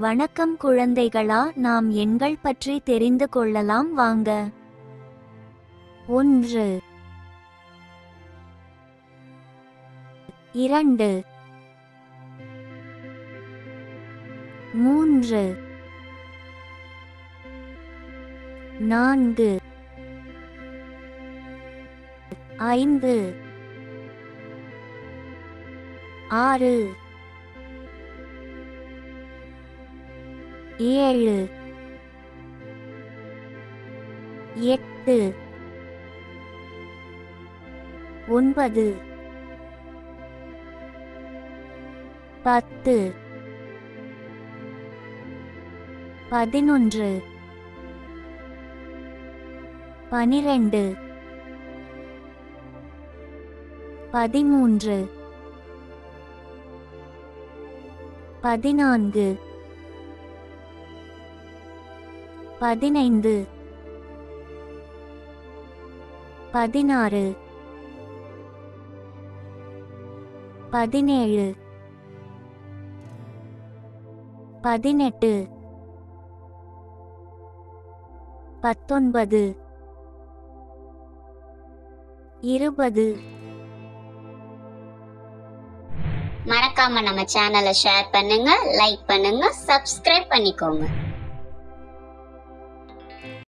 வணக்கம் குழந்தைகளா, நாம் எண்கள் பற்றி தெரிந்து கொள்ளலாம் வாங்க. 1 2 3 4 5 6 7 8 9 10 11 12 13 14 15 16 17 18 19 20. மறக்காம நம்ம சேனலை ஷேர் பண்ணுங்க, லைக் பண்ணுங்க, சப்ஸ்கிரைப் பண்ணிக்கோங்க.